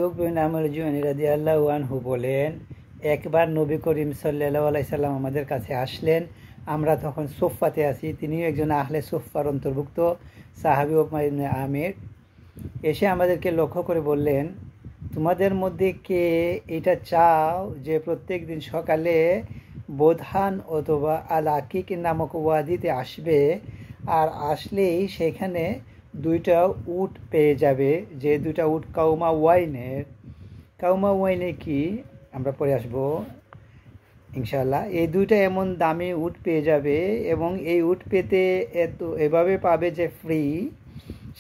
রাদিয়াল্লাহু আনহু বলেন, একবার নবী করিম সাল্লাল্লাহু আলাইহি সাল্লাম আমাদের কাছে আসলেন। আমরা তখন সোফাতে আছি। তিনিও একজন আহলে সোফার অন্তর্ভুক্ত সাহাবী উকবা ইবনে আমির। এসে আমাদেরকে লক্ষ্য করে বললেন, তোমাদের মধ্যে কে এটা চাও যে প্রত্যেক দিন সকালে বোধান অথবা আল আকিক নামক ওয়াদিতে আসবে, আর আসলেই সেখানে দুইটা উট পেয়ে যাবে, যে দুইটা উট কাউমা ওয়াইনে কি আমরা পরে আসবো ইনশাআল্লাহ। এই দুইটা এমন দামি উট পেয়ে যাবে এবং এই উট পেতে এভাবে পাবে যে ফ্রি,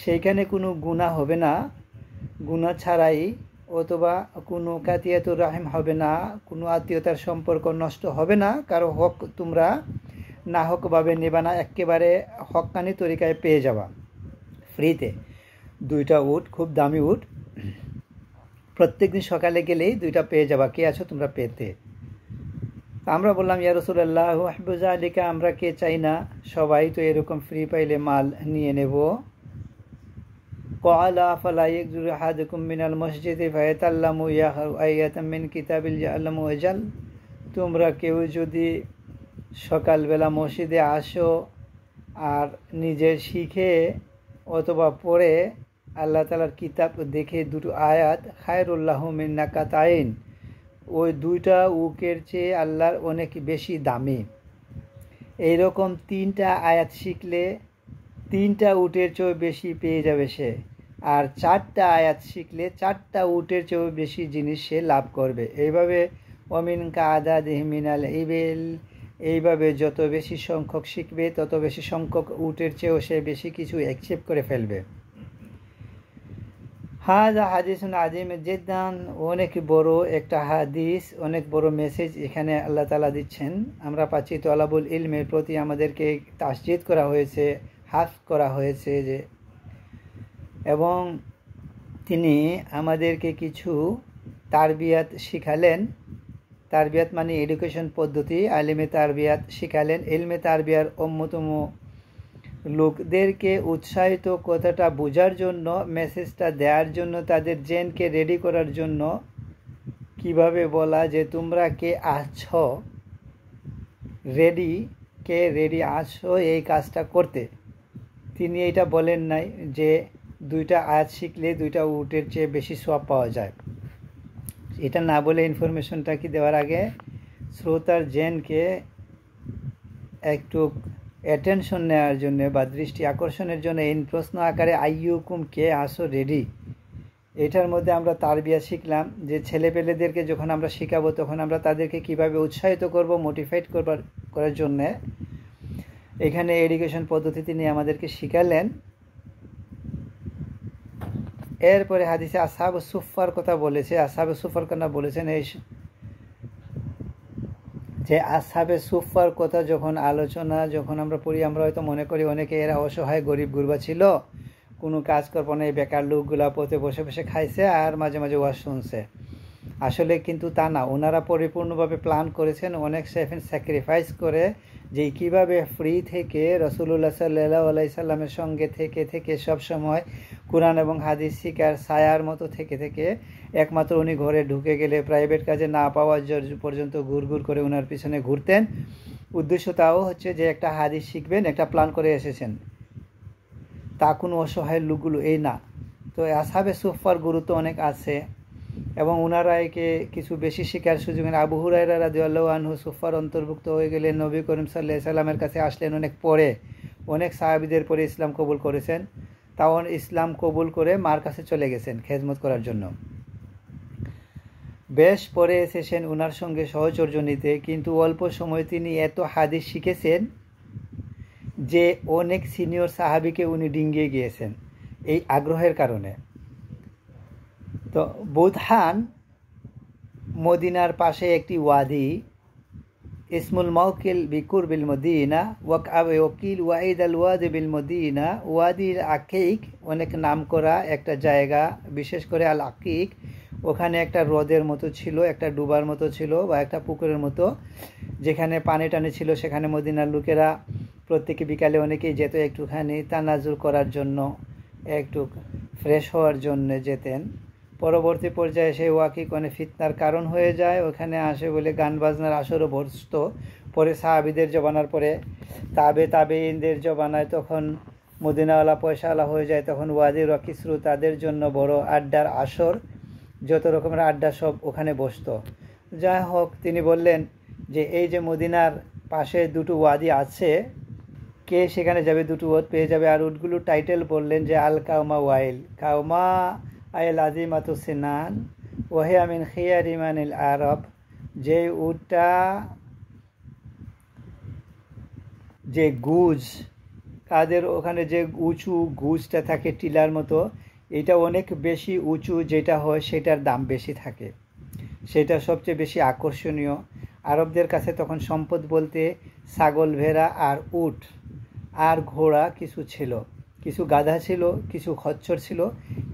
সেইখানে কোনো গুনাহ হবে না, গুনাহ ছাড়াই, অথবা কোনো কাতিয়াতুর রাহিম হবে না, কোনো আত্মীয়তার সম্পর্ক নষ্ট হবে না, কারো হক তোমরা না হকভাবে নেবা না, একেবারে হক্কানি তরিকায় পেয়ে যাবা ফ্রিতে। দুইটা উট, খুব দামি উট, প্রত্যেকদিন সকালে গেলেই দুইটা পেয়ে যাবা, কে আছো তোমরা পেতে। আমরা বললাম, ইয়া রাসূলুল্লাহ আহবু যালিকা, আমরা কে চাই না, সবাই তো এরকম ফ্রি পাইলে মাল নিয়ে নেব। ক্বালা ফালা ইয়াকজুরু আহাদুকুম মিনাল মসজিদি ফায়াতাল্লামু আয়াতাম মিন কিতাবিল ইয়ালামু আজাল, তোমরা কেউ যদি সকালবেলা মসজিদে আসো আর নিজে শিখে অথবা পড়ে আল্লাহ তাআলার কিতাব দেখে দুটো আয়াত, খায়রুল্লাহু মিন নাকাতাইন, ওই দুইটা উকের চেয়ে আল্লাহর অনেক বেশি দামি। এইরকম তিনটা আয়াত শিখলে তিনটা উটের চেয়েও বেশি পেয়ে যাবে সে, আর চারটা আয়াত শিখলে চারটা উটের চেয়েও বেশি জিনিস সে লাভ করবে। এইভাবে ওমিন কাআদাদিহি মিনাল ইবিল, এইভাবে যত বেশি সংখ্যক শিখবে তত বেশি সংখ্যক উটের চেয়েও সে বেশি কিছু অ্যাকসেপ্ট করে ফেলবে। হাযা হাদিসুন আযীম জিদ্দান, অনেক বড় একটা হাদিস, অনেক বড় মেসেজ এখানে আল্লাহ তাআলা দিচ্ছেন। আমরা পাচ্ছি তলাবুল ইলমের প্রতি আমাদেরকে তাসজিদ করা হয়েছে, হাস করা হয়েছে যে, এবং তিনি আমাদেরকে কিছু তারবিয়াত শিখালেন। তারবিয়াত মানে এডুকেশন পদ্ধতি, আলিমে তারবিয়াত শিখালেন। ইলমে তারবিয়ার অন্যতম লোকদেরকে উৎসাহিত, কথাটা বোঝার জন্য, মেসেজটা দেওয়ার জন্য, তাদের জেনকে রেডি করার জন্য। কিভাবে বলা যে তোমরা কে আছো রেডি আছো এই কাজটা করতে। তিনি এটা বলেন নাই যে দুইটা আয়াত শিখলে দুইটা উটের চেয়ে বেশি সওয়াব পাওয়া যায়। এটা না বলে ইনফরমেশনটা কি দেওয়ার আগে শ্রোতার জেনকে একটু অ্যাটেনশন নেওয়ার জন্য বা দৃষ্টি আকর্ষণের জন্য এই প্রশ্ন আকারে, আইয়ুকুম, কে আসো রেডি। এটার মধ্যে আমরা তারবিয়া শিখলাম যে ছেলেপেলেদেরকে যখন আমরা শেখাবো তখন আমরা তাদেরকে কিভাবে উৎসাহিত করব, মোটিভেট করার জন্যে এখানে এডুকেশন পদ্ধতি তিনি আমাদেরকে শিখালেন। এরপরে হাদিসে আসহাবে সুফার কথা বলেছে। আসহাবে সুফার কথা বলেছেন এই যে আসহাবে সুফার কথা যখন যখন আমরা পড়ি, আমরা হয়তো মনে করি অনেকে এরা অসহায় গরিব গুরবা ছিল, কোনো কাজ করবো না, বেকার লোকগুলা পথে বসে বসে খাইছে আর মাঝে মাঝে ওয়াজ শুনছে। আসলে কিন্তু তা না, ওনারা পরিপূর্ণভাবে প্ল্যান করেছেন, অনেক স্যাক্রিফাইস করে, যে কিভাবে ফ্রি থেকে রাসূলুল্লাহ সাল্লাল্লাহু আলাইহি সাল্লামের সঙ্গে থেকে সব সময় কুরআন এবং হাদিস শিকার ছায়ার মতো থেকে একমাত্র উনি ঘরে ঢুকে গেলে প্রাইভেট কাজে না পাওয়া পর্যন্ত ঘুর করে ওনার পিছনে ঘুরতেন। উদ্দেশ্য তাও হচ্ছে যে একটা হাদিস শিখবেন, একটা প্ল্যান করে এসেছেন, তা কোনো অসহায় লোকগুলো এই না। তো আসহাবে সুফার গুরুত্ব অনেক আছে এবং ওনারা একে কিছু বেশি শিকার সুযোগ। আবু হুরায়রা রাদিয়াল্লাহু আনহু সুফার অন্তর্ভুক্ত হয়ে গেলেন, নবী করিম সাল্লাল্লাহু আলাইহি সাল্লামের কাছে আসলেন অনেক পরে, অনেক সাহাবীদের পরে ইসলাম কবুল করেছেন। তাও ইসলাম কবুল করে মার কাছে চলে গেছেন খেদমত করার জন্য। বেশ পরে এসেছেন ওনার সঙ্গে সহচর্য নিতে, কিন্তু অল্প সময় তিনি এত হাদিস শিখেছেন যে অনেক সিনিয়র সাহাবীকে উনি ডিঙ্গিয়ে গিয়েছেন এই আগ্রহের কারণে। তো বুদহান মদিনার পাশে একটি ওয়াদি, ইসমুল মাওকিল বিকুরবিল মদিনা ওয়াকিল ওয়াইদ আল ওয়াদি বিল মদিনা। ওয়াদির আকিক অনেক নাম করা একটা জায়গা, বিশেষ করে আল আকিক, ওখানে একটা হ্রদের মতো ছিল, একটা ডুবার মতো ছিল বা একটা পুকুরের মতো, যেখানে পানি টানি ছিল। সেখানে মদিনার লোকেরা প্রত্যেকে বিকালে অনেকেই যেত একটুখানি তানাজুর করার জন্য, একটু ফ্রেশ হওয়ার জন্য যেতেন। পরবর্তী পর্যায়ে সেই ওয়াকিক অনেক ফিতনার কারণ হয়ে যায়। ওখানে আসে বলে গান বাজনার আসরও বসত। পরে সাহাবিদের জমানার পরে তাবেঈনদের জমানায় তখন মদিনাওয়ালা পয়সাওয়ালা হয়ে যায়, তখন ওয়াজি রকিসরু তাদের জন্য বড় আড্ডার আসর, যত রকমের আড্ডা সব ওখানে বসত। যাই হোক, তিনি বললেন যে এই যে মদিনার পাশে দুটো ওয়াদি আছে, কে সেখানে যাবে, দুটো উট পেয়ে যাবে। আর উটগুলোর টাইটেল বললেন যে আল কাউমা ওয়াইল, কাউমা আইল আজিমাতু সিনান ওহে আমিন খিয়ারিমানিল আরব। যে উটটা, যে গুজ, কাদের ওখানে যে উঁচু গুজটা থাকে টিলার মতো, এটা অনেক বেশি উঁচু যেটা হয় সেটার দাম বেশি থাকে, সেটা সবচেয়ে বেশি আকর্ষণীয়। আরবদের কাছে তখন সম্পদ বলতে ছাগল, ভেড়া আর উট আর ঘোড়া কিছু ছিল, কিছু গাধা ছিল, কিছু খচ্চর ছিল,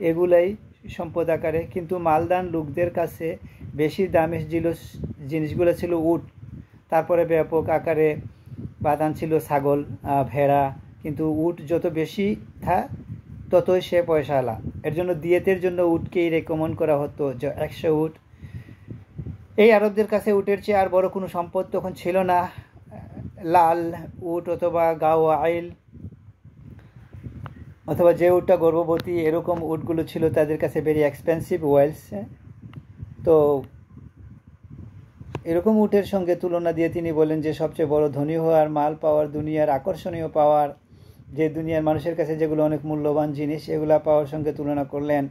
এগুলাই সম্পদ আকারে। কিন্তু মালদান লোকদের কাছে বেশি দামি জিনিসগুলো ছিল উট, তারপরে ব্যাপক আকারে বাদান ছিল ছাগল, ভেড়া। কিন্তু উট যত বেশি ততই সে পয়সাওয়ালা। এর জন্য দিয়েতের জন্য উটকেই রেকমেন্ড করা হতো, যে 100 উট। এই আরবদের কাছে উটের চেয়ে আর বড় কোনো সম্পদ তখন ছিল না। লাল উট অথবা গাওয়াইল অথবা যে উটটা গর্ভবতী, এরকম উটগুলো ছিল তাদের কাছে ভেরি এক্সপেন্সিভ ওয়েলস। তো এরকম উটের সঙ্গে তুলনা দিয়ে তিনি বলেন যে সবচেয়ে বড় ধনী হওয়ার, মাল পাওয়ার, দুনিয়ার আকর্ষণীয় পাওয়ার, যে দুনিয়ার মানুষের কাছে যেগুলো অনেক মূল্যবান জিনিস, এগুলা পাওয়ার সঙ্গে তুলনা করলেন।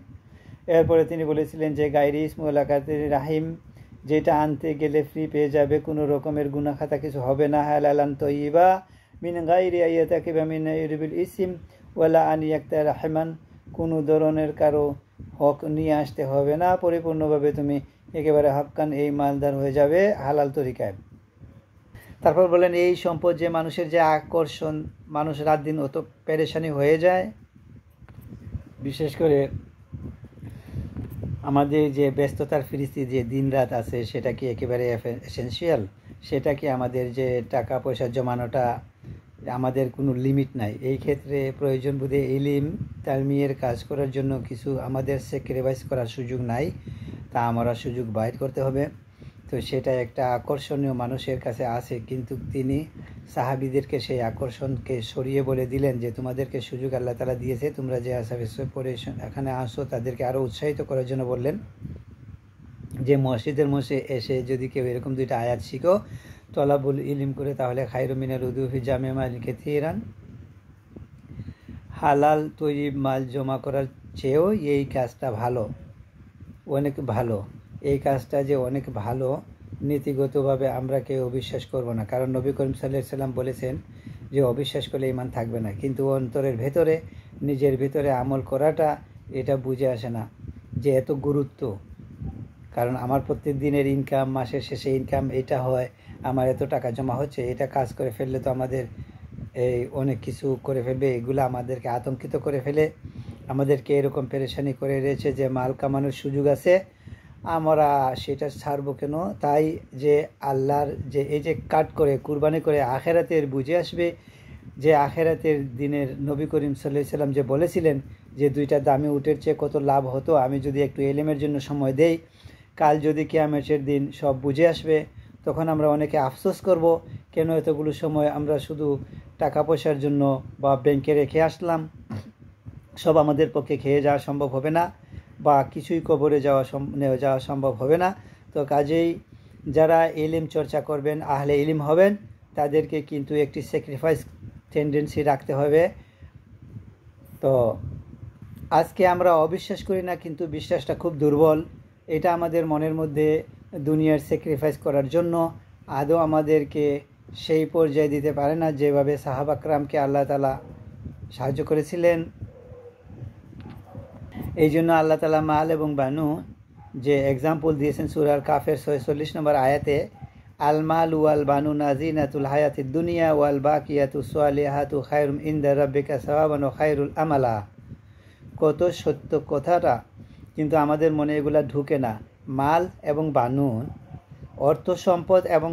এরপরে তিনি বলেছিলেন যে গাইরি ইসমুল আকাতের রাহিম, যেটা আনতে গেলে ফ্রি পেয়ে যাবে, কোনো রকমের গুনাহ খাতা কিছু হবে না। হালালান তয়্যিবা মিন গাইরি আইয়াতাকিবা মিন ইরবিল ইসিম ওয়ালা আন ইয়াক্তা রাহমান, কোনো ধরনের কারো হক নিয়ে আসতে হবে না, পরিপূর্ণভাবে তুমি একেবারে হক্কান এই মালদার হয়ে যাবে হালাল তরিকায়। তারপর বলেন এই সম্পদ যে মানুষের যে আকর্ষণ, মানুষ রাত দিন অত পেরেশানি হয়ে যায়, বিশেষ করে আমাদের যে ব্যস্ততার ফিরিস্তি যে দিন রাত আছে, সেটা কি একেবারে এসেনশিয়াল? সেটা কি আমাদের যে টাকা পয়সা জমানোটা, আমাদের কোনো লিমিট নাই? এই ক্ষেত্রে প্রয়োজন বোধে ইলিম তালমিয়ের কাজ করার জন্য কিছু আমাদের স্যাক্রিফাইস করার সুযোগ নাই, তা আমরা সুযোগ বাইর করতে হবে। তো সেটা একটা আকর্ষণীয় মানুষের কাছে আছে, কিন্তু তিনি সাহাবিদেরকে সেই আকর্ষণকে সরিয়ে বলে দিলেন যে তোমাদেরকে সুযোগ আল্লাহ তাআলা দিয়েছে, তোমরা যে আসাবে পরে এখানে আসো, তাদেরকে আরও উৎসাহিত করার জন্য বললেন যে মসজিদের মধ্যে এসে যদি কেউ এরকম দুইটা আয়াত শিখো, তলাবুল ইলিম করে, তাহলে খায়রুম মিনাল উদুফি জামে মাল কাসীরান, হালাল তৈরি মাল জমা করার চেয়েও এই কাজটা ভালো, অনেক ভালো। এই কাজটা যে অনেক ভালো, নীতিগতভাবে আমরা কেউ অবিশ্বাস করব না, কারণ নবী করিম সাল্লাল্লাহু আলাইহি সাল্লাম বলেছেন যে অবিশ্বাস করলে ঈমান থাকবে না। কিন্তু অন্তরের ভেতরে, নিজের ভিতরে আমল করাটা, এটা বুঝে আসে না যে এত গুরুত্ব। কারণ আমার প্রত্যেক দিনের ইনকাম, মাসের শেষে ইনকাম এটা হয়, আমার এত টাকা জমা হচ্ছে, এটা কাজ করে ফেললে তো আমাদের এই অনেক কিছু করে ফেলবে, এগুলো আমাদেরকে আতঙ্কিত করে ফেলে, আমাদেরকে এরকম পেরেশানি করে রয়েছে যে মাল কামানোর সুযোগ আছে, আমরা সেটা ছাড়বো কেন? তাই যে আল্লাহর যে এই যে কাট করে কুরবানি করে আখেরাতের বুঝে আসবে, যে আখেরাতের দিনের নবী করিম সাল্লাল্লাহু আলাইহি সাল্লাম যে বলেছিলেন যে দুইটা দামি উটের চেয়ে কত লাভ হতো, আমি যদি একটু এলেমের জন্য সময় দেই, কাল যদি কিয়ামতের দিন সব বুঝে আসবে, তখন আমরা অনেকে আফসোস করব কেন এতগুলো সময় আমরা শুধু টাকা পয়সার জন্য বা ব্যাংকে রেখে আসলাম। সব আমাদের পক্ষে খেয়ে যাওয়া সম্ভব হবে না, বা কিছুই কবরে যাওয়া সম্ভব হবে না। তো কাজেই যারা ইলম চর্চা করবেন, আহলে ইলম হবেন, তাদেরকে কিন্তু একটি স্যাক্রিফাইস টেন্ডেন্সি রাখতে হবে। তো আজকে আমরা অবিশ্বাস করি না, কিন্তু বিশ্বাসটা খুব দুর্বল। এটা আমাদের মনের মধ্যে দুনিয়ার স্যাক্রিফাইস করার জন্য আদৌ আমাদেরকে সেই পর্যায়ে দিতে পারে না যেভাবে সাহাবা کرامকে আল্লাহ তাআলা সাহায্য করেছিলেন। এই জন্য আল্লাহ তাআলা মাল এবং বানু যে এক্সাম্পল দিয়েছেন সূরা কাফের 46 নম্বর আয়াতে, আল মাল ওয়াল বানু নাজিনাতুল হায়াতিদ দুনিয়া ওয়াল বাকিয়াতুস সালিহাতু খায়রুম ইনদা রাব্বিকা সাওয়াবান ওয়া খায়রুল আমালা। কত সত্য কথাটা, কিন্তু আমাদের মনে এগুলা ঢুকে না। মাল এবং বানুন, অর্থ সম্পদ এবং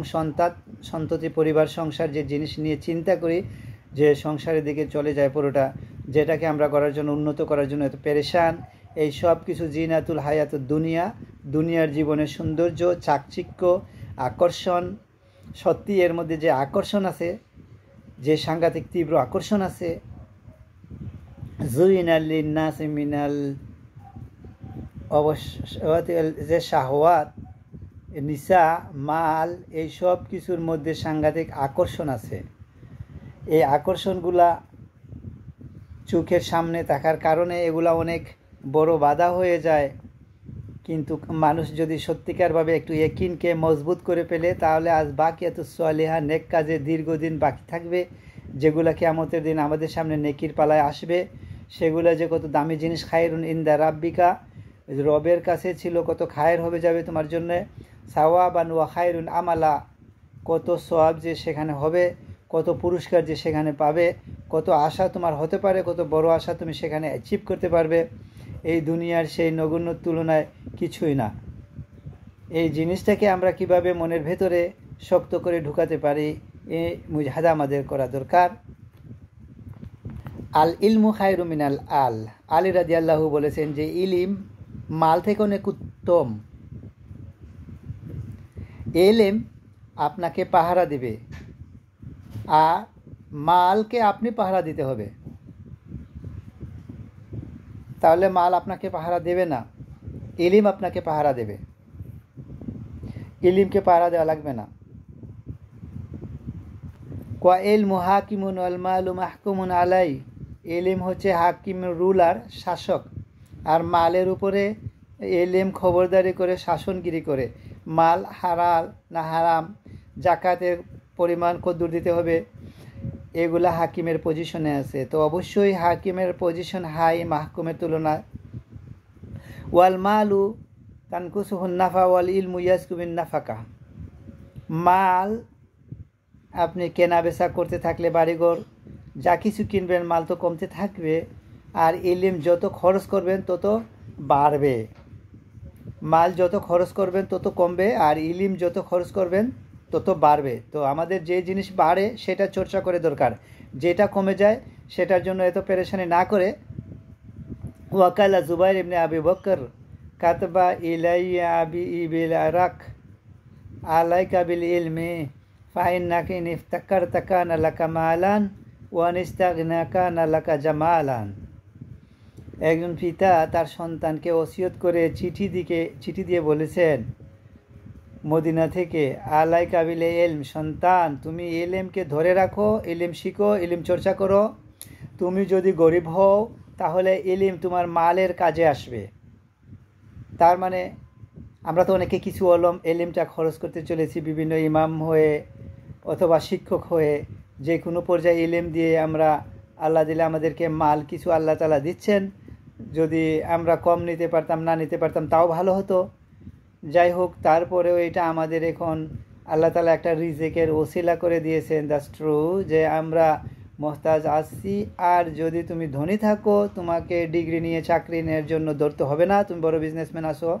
সন্ততি, পরিবার, সংসার, যে জিনিস নিয়ে চিন্তা করি যে সংসারের দিকে চলে যায় পুরোটা, যেটাকে আমরা করার জন্য, উন্নত করার জন্য এত পেরেশান, এই সব কিছু জিনাতুল হায়াতুদ দুনিয়া, দুনিয়ার জীবনের সৌন্দর্য, চাকচিক্য, আকর্ষণ। সত্যি এর মধ্যে যে আকর্ষণ আছে, যে সাংঘাতিক তীব্র আকর্ষণ আছে, জুইনাল লিন্নাসি মিনাল যে শাহওয়াত, নিসা, মাল, এই সব কিছুর মধ্যে সাংঘাতিক আকর্ষণ আছে। এই আকর্ষণগুলা চোখের সামনে থাকার কারণে এগুলা অনেক বড় বাধা হয়ে যায়। কিন্তু মানুষ যদি সত্যিকারভাবে একটু ইয়াকিনকে মজবুত করে ফেলে, তাহলে আজ বাকিয়াতুস সালিহা, নেক কাজে দীর্ঘদিন বাকি থাকবে, যেগুলা কিয়ামতের দিন আমাদের সামনে নেকির পালায় আসবে। সেগুলা যে কত দামি জিনিস, খায়রুন ইনদা রাব্বিকা, রবের কাছে ছিল কত খায়ের হবে যাবে তোমার জন্য, সাওয়াবান ওয়া খায়রুন আমালা, কত সওয়াব যে সেখানে হবে, কত পুরস্কার যে সেখানে পাবে, কত আশা তোমার হতে পারে, কত বড় আশা তুমি সেখানে অ্যাচিভ করতে পারবে। এই দুনিয়ার সেই নগণ্য তুলনায় কিছুই না। এই জিনিসটাকে আমরা কিভাবে মনের ভেতরে শক্ত করে ঢুকাতে পারি, এই মুজাহাদা আমাদের করা দরকার। আল ইলমু খায়রু মিনাল আল, আলী রাদিয়াল্লাহু বলেছেন যে ইলিম মাল থেকে অনেক উত্তম। ইলম আপনাকে পাহারা দিবে, আর মালকে আপনি পাহারা দিতে হবে। তাহলে মাল আপনাকে পাহারা দেবে না, ইলিম আপনাকে পাহারা দেবে। ইলিমকে পাহারা দেওয়া লাগবে না। কোয়া ইলমু হাকিমুন ওয়াল মালু মাহকুমুন আলাই, ইলিম হচ্ছে হাকিম, রুলার, শাসক, আর মালের উপরে ইলিম খবরদারি করে, শাসনগিরি করে। মাল হালাল না হারাম, জাকাতের পরিমাণ কদ্দুর দিতে হবে, এগুলা হাকিমের পজিশনে আছে। তো অবশ্যই হাকিমের পজিশন হাই মাহকুমের তুলনায়। ওয়াল মালু তানকুসুহুন নাফা ওয়াল ইলমু ইয়াসকুবিন নাফাকা, মাল আপনি কেনা বেচা করতে থাকলে, বাড়িঘর যা কিছু কিনবেন, মাল তো কমতে থাকবে, আর ইলিম যত খরচ করবেন তত বাড়বে। মাল যত খরচ করবেন তত কমবে, আর ইলিম যত খরচ করবেন তত বাড়বে। তো আমাদের যে জিনিস বাড়ে সেটা চর্চা করে দরকার, যেটা কমে যায় সেটার জন্য এত পেরেশানি না করে। ওয়াকালা জুবাইর ইবনে আবি বকর কাতবা ইলাইয়া আবি ইবিল আরাক আলাইকা বিল ইলমি ফাইন্নাকা ইন ইফতাকারতা কানা লাকা মালান ওয়া নিস্তাগনা কানা লাকা জামালান। একজন পিতা তার সন্তানকে ওসিয়ত করে চিঠি দিয়ে বলেছেন মদিনা থেকে, আলাই কাবিলে এলম, সন্তান তুমি এলেমকে ধরে রাখো, এলিম শিখো, এলিম চর্চা করো। তুমি যদি গরিব হও তাহলে এলিম তোমার মালের কাজে আসবে। তার মানে আমরা তো অনেকে কিছু এলিমটা খরচ করতে চলেছি, বিভিন্ন ইমাম হয়ে অথবা শিক্ষক হয়ে, যে কোনো পর্যায়ে এলিম দিয়ে আমরা, আল্লাহ দিলে আমাদেরকে মাল কিছু আল্লাহ তাআলা দিচ্ছেন। যদি আমরা কম নিতে পারতাম, না নিতে পারতাম, তাও ভালো হতো। যাই হোক, তারপরেও এটা আমাদের এখন আল্লাহ তাআলা একটা রিজিকের ওসিলা করে দিয়েছেন। দ্যাটস ট্রু, যে আমরা মহতাজ আছি। আর যদি তুমি ধনী থাকো, তোমাকে ডিগ্রি নিয়ে চাকরি নেওয়ার জন্য ধরতে হবে না, তুমি বড় বিজনেসম্যান আসো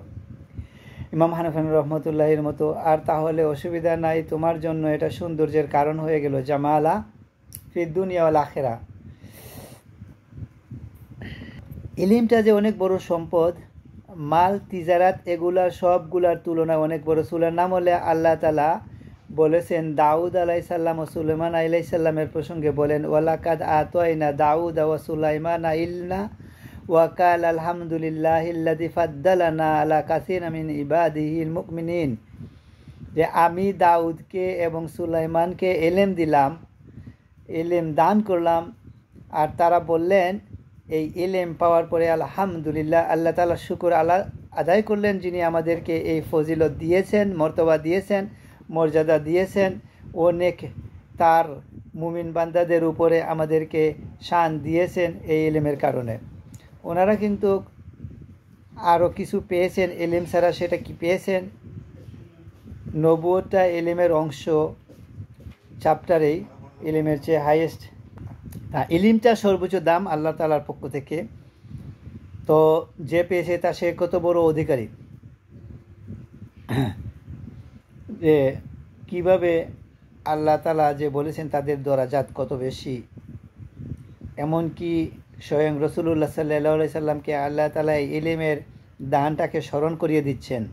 ইমাম হানাফি রহমতুল্লাহির মতো, আর তাহলে অসুবিধা নাই, তোমার জন্য এটা সৌন্দর্যের কারণ হয়ে গেল। জামালা ফিদ দুনিয়া ওয়াল আখিরা। ইলিমটা যে অনেক বড় সম্পদ, মাল, তিজারাত, এগুলার সবগুলার তুলনায় অনেক বড়। সূরার নাম হলে আল্লাহ তাআলা বলেছেন দাউদ আলাইহিসসালাম ও সুলাইমান আলাইহিসসালামের প্রসঙ্গে বলেন, ওয়ালাকাদ আতাইনা দাউদ ওয়া সুলাইমানা ইলমা ওয়া কালা আলহামদুলিল্লাহিল্লাযী ফাদ্দালানা আলা কাসীরিন মিন ইবাদিহিল মুমিনিন, যে আমি দাউদকে এবং সুলাইমানকে ইলম দিলাম, ইলম দান করলাম। আর তারা বললেন, এই ইলম পাওয়ার পরে আলহামদুলিল্লাহ, আল্লাহ তাআলা শুকর আদায় করলেন, যিনি আমাদেরকে এই ফজিলত দিয়েছেন, মর্তবা দিয়েছেন, মর্যাদা দিয়েছেন। অনেক তার মুমিন বান্দাদের উপরে আমাদেরকে শান দিয়েছেন এই ইলমের কারণে। ওনারা কিন্তু আরও কিছু পেয়েছেন ইলম ছাড়া। সেটা কি পেয়েছেন? নবুয়তটা ইলমের অংশ, চ্যাপ্টারেই ইলমের চেয়ে হাইয়েস্ট। ইলিমটা সর্বোচ্চ দাম আল্লাহ তাআলার পক্ষ থেকে। তো যে পেয়েছে তা সে কত বড় অধিকারী, যে কিভাবে আল্লাহ তাআলা যে বলেছেন তাদের দরাজাত কত বেশি। এমনকি স্বয়ং রসুল্লাহ সাল্লাল্লাহু সাল্লামকে আল্লাহ তাআলা ইলমের দানটাকে স্মরণ করিয়ে দিচ্ছেন।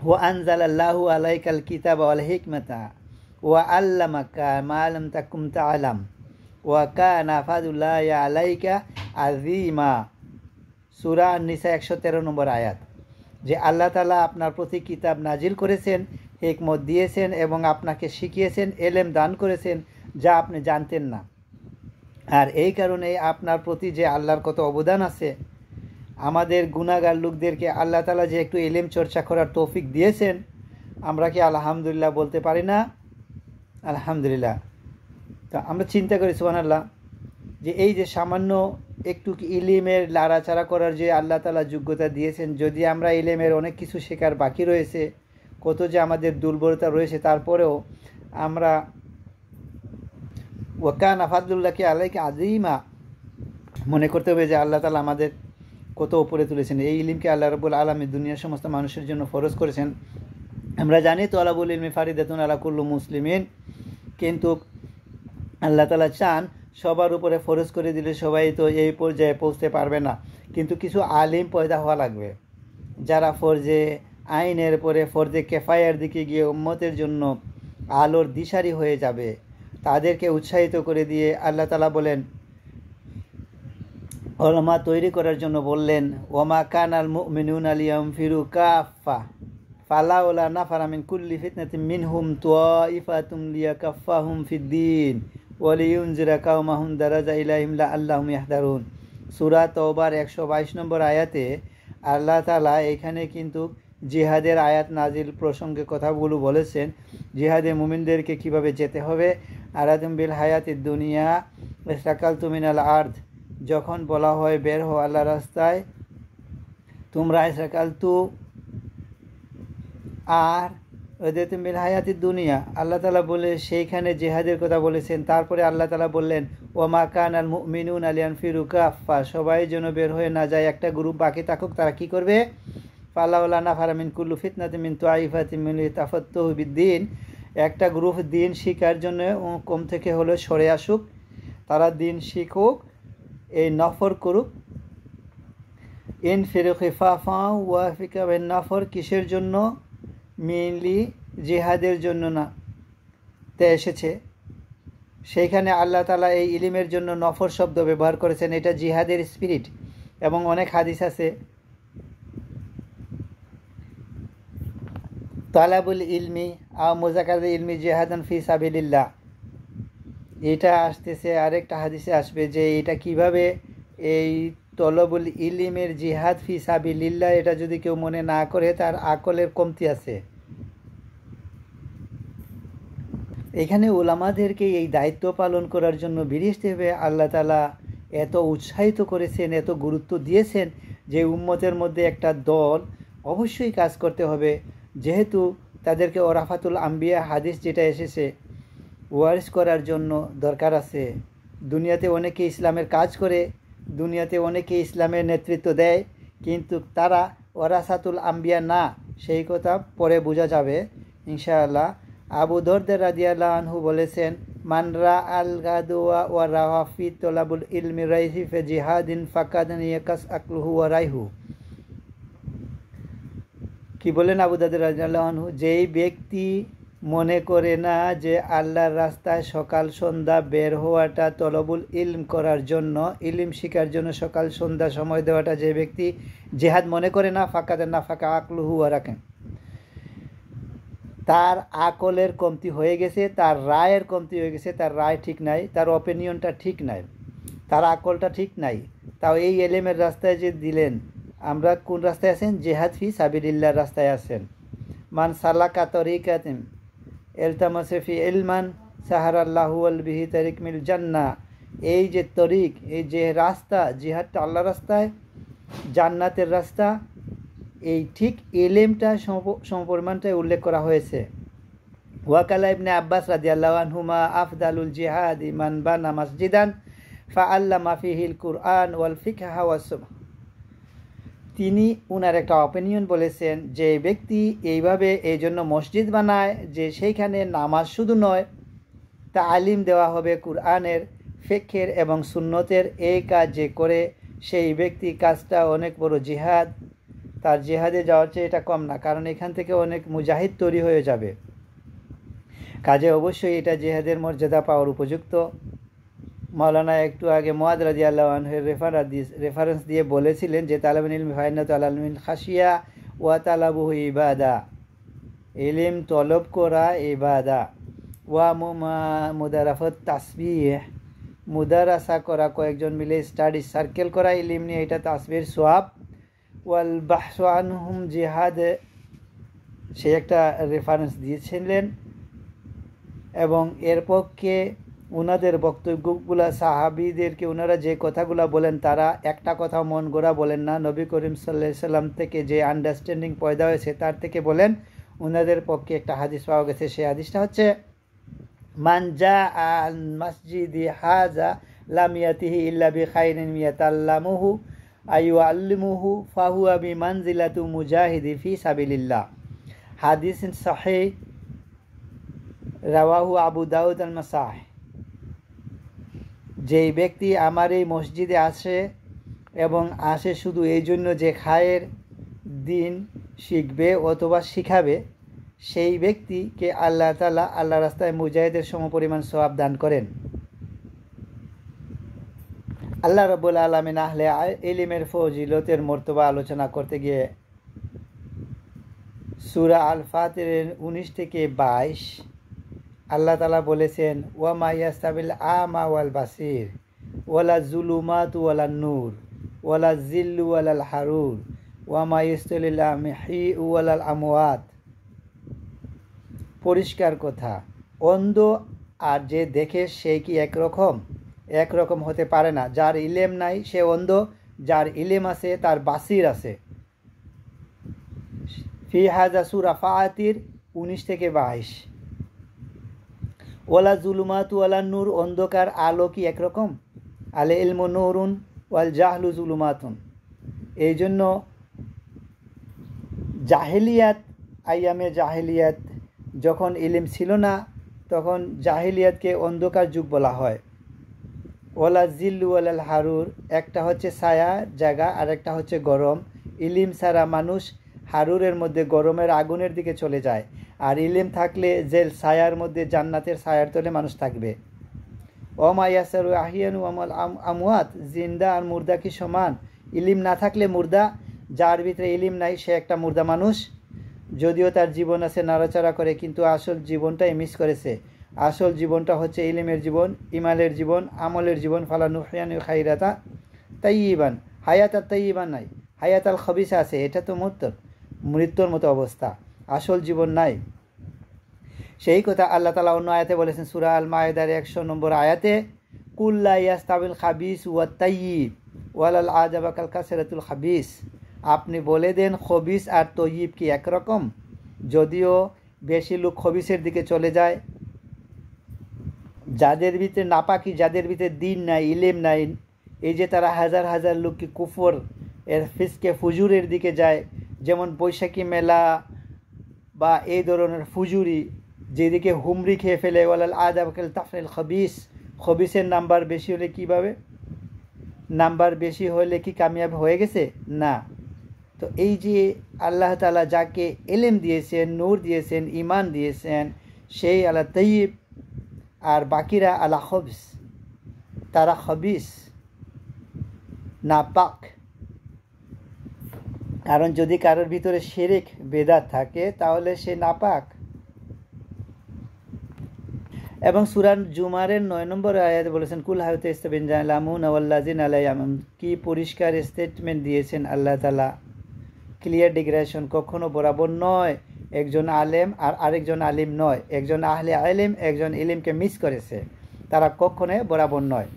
ওয়া আনজালাল্লাহু আলাইকাল কিতাবা ওয়াল হিকমাতা ওয়া আল্লামাকা মা লাম তাকুম তা'লাম ওয়া কানা ফাদুল্লাহি আলাইকা আযীমা। সূরা আন-নিসা 113 নম্বর আয়াত। যে আল্লাহ তাআলা আপনার প্রতি কিতাব নাজিল করেছেন, হিকমত দিয়েছেন এবং আপনাকে শিখিয়েছেন, এলেম দান করেছেন যা আপনি জানতেন না। আর এই কারণে আপনার প্রতি যে আল্লাহর কত অবদান আছে, আমাদের গুনাহগার লোকদেরকে আল্লাহ তাআলা যে একটু ইলম চর্চা করার তৌফিক দিয়েছেন, আমরা কি আলহামদুলিল্লাহ বলতে পারি না? আলহামদুলিল্লাহ। তো আমরা চিন্তা করি সুবহানাল্লাহ, যে এই যে সামান্য একটু ইলমের লাড়াচাড়া করার যে আল্লাহ তাআলা যোগ্যতা দিয়েছেন, যদি আমরা ইলমের অনেক কিছু শেখার বাকি রয়েছে, কত যে আমাদের দুর্বলতা রয়েছে, তারপরেও আমরা ওয়া কানা ফাদলুল্লাহি আলাইকা আযীমা মনে করতে হবে যে আল্লাহ তাআলা আমাদের কত উপরে তুলেছেন। এই ইলমকে আল্লাহ রাব্বুল আলামিন দুনিয়ার সমস্ত মানুষের জন্য ফরজ করেছেন। আমরা জানি তলাবুল ইলমি ফারিদাতুন আলা কুল্লি মুসলিমিন, কিন্তু আল্লাহ তাআলা চান সবার উপরে ফরজ করে দিলে সবাই তো এই পর্যায়ে পৌঁছতে পারবে না, কিন্তু কিছু আলিম পয়দা হওয়া লাগবে যারা ফরজে আইনের পরে ফরজে কেফায়ার দিকে গিয়ে উম্মতের জন্য আলোর দিশারি হয়ে যাবে। তাদেরকে উৎসাহিত করে দিয়ে আল্লাহ তাআলা বলেন, উলামা তৈরি করার জন্য বললেন, ওমা কানাল মুমিনুনা লিয়ানফিরু কাফা ফালাউলা নাফারা মিন কুল্লি ফিতনাতিন মিনহুম তাইফাতুম লিয়াকাফাহুম ফিদ্দিন ওয়া লিয়ুনজিরা কাওমাহুম দারাজা ইলাইহিম লাআল্লাহুম ইয়াহদারুন। সূরা তওবার 122 নম্বর আয়াতে আল্লাহ তাআলা এখানে কিন্তু জিহাদের আয়াত নাজিল প্রসঙ্গে কথাগুলো বলেছেন, জিহাদে মুমিনদেরকে কিভাবে যেতে হবে। আরাদুম বিল হায়াতিদ দুনিয়া ইসতাকালতু মিনাল আরদ, যখন বলা হয় বের হও আল্লাহর রাস্তায়, তোমরা ইসতাকালতু আর ওদেতুম বিল হায়াতিদ দুনিয়া, আল্লাহ তাআলা বলে সেইখানে জিহাদের কথা বলেছেন। তারপরে আল্লাহ তাআলা বললেন, ওমা কানাল মুমিনুনা লিয়ানফিরু কাফা, সবাই যেন বের হয়ে না যায়, একটা গ্রুপ বাকি থাকুক, তারা কি করবে? ফালাউলা নাফারা মিন কুল্লি ফিতনাতিন মিন তাইফাতিন মিন লিতাফাত্তাহু বিদ্দিন, একটা গ্রুপ দিন শিখার জন্য কম থেকে হলে সরে আসুক, তারা দিন শিখুক, এই নফর করুক। ইনফিরু খিফাফা ওয়া ফিকা বিন নফর, কিসের জন্য? মেইনলি জিহাদের জন্য না তে এসেছে। সেইখানে আল্লাহ তাআলা এই ইলমের জন্য নফর শব্দ ব্যবহার করেছেন, এটা জিহাদের স্পিরিট। এবং অনেক হাদিস আছে, তালাবুল ইলমি আও মুযাকারাতুল ইলমি জিহাদান ফি সাবিলিল্লাহ, এটা আসতেছে আরেকটা হাদিসে আসবে যে এটা কিভাবে এই তলবুল ইলমের জিহাদ ফি সাবিলিল্লাহ, এটা যদি কেউ মনে না করে তার আকলের কমতি আছে। এখানে উলামাদেরকে এই দায়িত্ব পালন করার জন্য বেরিয়ে হবে। আল্লাহ তাআলা এত উৎসাহিত করেছেন, এত গুরুত্ব দিয়েছেন যে উম্মতের মধ্যে একটা দল অবশ্যই কাজ করতে হবে, যেহেতু তাদেরকে ওরাফাতুল আম্বিয়া হাদিস যেটা এসেছে ওয়ারিস করার জন্য দরকার আছে। দুনিয়াতে অনেকে ইসলামের কাজ করে, দুনিয়াতে অনেকে ইসলামের নেতৃত্ব দেয়, কিন্তু তারা ওরাসাতুল আম্বিয়া না, সেই কথা পরে বোঝা যাবে ইনশাআল্লাহ। আবু দরদা রাদিয়াল্লাহু আনহু বলেছেন, মানরা আল গাদুয়া ওয়া রাওয়াফি তলাবুল ইলমি রাইহি ফি জিহাদিন ফাকাদান ইয়াকাস আকলুহু ওয়া রাইহু। কি বলেন আবু দরদা রাদিয়াল্লাহু আনহু? যেই ব্যক্তি মনে করে না যে আল্লাহর রাস্তায় সকাল সন্ধ্যা বের হওয়াটা তলবুল ইলম করার জন্য, ইলম শিখার জন্য সকাল সন্ধ্যা সময় দেওয়াটা যে ব্যক্তি জিহাদ মনে করে না, ফাকাদান নাফাকা আকলুহু ওয়া রাকান, তার আকলের কমতি হয়ে গেছে, তার রায়ের কমতি হয়ে গেছে, তার রায় ঠিক নাই, তার অপিনিয়নটা ঠিক নাই, তার আকলটা ঠিক নাই। তাও এই ইলমের রাস্তায় যে দিলেন, আমরা কোন রাস্তায় আছেন? জিহাদ ফি সাবিলিল্লাহর রাস্তায় আছেন। মান সালাকা তরিকাতিন ইলতামাসা ফি ইলমান সাহারাল্লাহু বিহি তারিক মিল জান্নাহ, এই যে তরিক, এই যে রাস্তা, জিহাদটা আল্লাহর রাস্তায়, জান্নাতের রাস্তা, এই ঠিক ইলমটা সমপরিমাণটাই উল্লেখ করা হয়েছে। ওয়াকালা ইবনে আব্বাস রাদিয়াল্লাহু আনহুমা আফদালুল জিহাদি মান বানা মসজিদান ফাআল্লামা ফিহিল কুরআন ওয়াল ফিকহা ওয়াস সুবহ। তিনি উনার একটা অপিনিয়ন বলেছেন যে ব্যক্তি এইভাবে এই জন্য মসজিদ বানায় যে সেইখানে নামাজ শুধু নয়, তালিম দেওয়া হবে কুরআনের, ফিকহের এবং সুন্নতের এই কাজ যে করে সেই ব্যক্তি কাজটা অনেক বড় জিহাদ, তার জিহাদে যাওয়ার চেয়ে এটা কম না, কারণ এখান থেকে অনেক মুজাহিদ তৈরি হয়ে যাবে। কাজে অবশ্যই এটা জিহাদের মর্যাদা পাওয়ার উপযুক্ত। মাওলানা একটু আগে মুআদ রাদিয়াল্লাহু আনহুর রেফারেন্স দিয়ে বলেছিলেন যে তালাবুল ইলমি ফাইন্নাতু আলাল মিন খাশিয়া ওয়া তালাবুহু ইবাদা, ইলম তলব করা ইবাদা, ওয়া মুদারাফাত তাসবিহ, মুদারাসা করা, কয়েকজন মিলে স্টাডি সার্কেল করা ইলম নিয়ে, এটা তাসবির সোয়াব, ওয়াল বাহসু আনহুম জিহাদ, সে একটা রেফারেন্স দিয়েছিলেন। এবং এর পক্ষে ওনাদের বক্তব্যগুলা সাহাবীদেরকে ওনারা যে কথাগুলো বলেন তারা একটা কথা মন গড়া বলেন না, নবী করিম সাল্লাল্লাহু আলাইহি সাল্লাম থেকে যে আন্ডারস্ট্যান্ডিং পয়দা হয়েছে তার থেকে বলেন। ওনাদের পক্ষে একটা হাদিস পাওয়া গেছে, সেই হাদিসটা হচ্ছে মান জাআ আল মসজিদি হাযা লাম ইয়াতিহি ইল্লা বিখাইরিন ইয়াতাল্লামুহু আইয়ুআল্লিমুহু ফাহুয়া বিমানজিলাতু মুজাহিদি ফি সাবিলিল্লাহ। হাদিস সহিহ, রাওয়াহু আবু দাউদ আল মাসাহ। যেই ব্যক্তি আমার এই মসজিদে আসে এবং আসে শুধু এই জন্য যে খায়ের দিন শিখবে অথবা শিখাবে, সেই ব্যক্তিকে আল্লাহ তাআলা আল্লাহ রাস্তায় মুজাহিদের সমপরিমাণ সওয়াব দান করেন। আল্লাহ রাব্বুল আলামিন আহলে ইলমের ফজিলতের মর্তবা আলোচনা করতে গিয়ে সূরা আল ফাতিরের 19 থেকে 22 আল্লাহ তাআলা বলেছেন, ওয়া মা ইয়াস্তাবিল আমা ওয়াল বাসির ওয়ালা যুলুমাতু ওয়ালা নূর ওয়ালা জিল্লু ওয়ালাল হারুর ওয়া মা ইয়াস্তাবিল আমহি ওয়ালাল আমওয়াত। পরিষ্কার কথা, অন্ধ আর যে দেখে সেই কি একরকম হতে পারে না। যার ইলেম নাই সে অন্ধ, যার ইলেম আছে তার বাসির আছে। ফি হাযা সূরা ফাতির 19 থেকে 22। ওয়ালা জুলুমাতু ওয়ালা নূর, অন্ধকার আলো কি একরকম? আলে ইলমু নূরুন ওয়াল জাহলু জুলুমাতুন। এই জন্য জাহেলিয়াত, আইয়ামে জাহেলিয়াত, যখন ইলম ছিল না তখন জাহেলিয়াতকে অন্ধকার যুগ বলা হয়। ওয়ালা জিল্লু ওয়ালাল হারুর, একটা হচ্ছে ছায়া জায়গা আর একটা হচ্ছে গরম। ইলিম ছাড়া মানুষ হারুরের মধ্যে গরমের আগুনের দিকে চলে যায়, আর ইলিম থাকলে যে ছায়ার মধ্যে জান্নাতের ছায়ার তলে মানুষ থাকবে। ওমা ইয়াসারু আহিয়ানু আমাল আমওয়াত, জিন্দা আর মুর্দা কি সমান? ইলিম না থাকলে মুর্দা, যার ভিতরে ইলিম নাই সে একটা মুর্দা মানুষ। যদিও তার জীবন আছে, নাড়াচাড়া করে, কিন্তু আসল জীবনটাই মিস করেছে। আসল জীবনটা হচ্ছে ইলিমের জীবন, ইমানের জীবন, আমলের জীবন। ফালা নুহিয়ানু খাইরাতা তাইয়িবান, হায়াত আর তাইয়িবান নাই, হায়াত আল খবিসা আছে। এটা তো মৃত্যুর মতো অবস্থা, আসল জীবন নাই। সেই কথা আল্লাহ তাআলা অন্য আয়াতে বলেছেন, সূরা আল মায়েদার 100 নম্বর আয়াতে, কুল লা ইয়াস্তাবিল খাবিস ওয়াত তাইয়িব ওয়ালাল আজাবাকাল কাসরাতুল খাবিস। আপনি বলে দেন খবিস আর তৈয়িব কি একরকম? যদিও বেশি লোক খবিসের দিকে চলে যায়, যাদের ভিতরে নাপাকি, যাদের ভিতরে দিন নাই, ইলেম নাই, এই যে তারা হাজার হাজার লোক কি কুফর এর ফিসকে ফুজুরের দিকে যায়। যেমন বৈশাখী মেলা বা এই ধরনের ফুজুরি, যেদিকে হুমরি খেয়ে ফেলে। ওয়ালাল আজাবাকাল তাফরিল খবিস, খবিসের নাম্বার বেশি হলে কীভাবে? নাম্বার বেশি হলে কি কামিয়াব হয়ে গেছে? না। তো এই যে আল্লাহ তাআলা যাকে ইলম দিয়েছেন, নূর দিয়েছেন, ইমান দিয়েছেন, সেই আলা তাইয়িব, আর বাকিরা আলা খবিস, তারা খবিস, নাপাক। কারণ যদি কারোর ভিতরে শিরক বেদাত থাকে তাহলে সে নাপাক। এবং সূরা জুমারের 9 নম্বর আয়াতে বলেছেন, কুল হাউতে ইস্তাবিন জালামুন ওয়াল্লাযিন আলাইহিম। কি পরিষ্কার স্টেটমেন্ট দিয়েছেন আল্লাহ তাআলা, ক্লিয়ার ডিক্লারেশন। কখনো বরাবর নয় একজন আলেম আর আরেকজন আলিম নয়, একজন আহলে ইলম একজন ইলমকে মিস করেছে, তারা কখনো বরাবর নয়।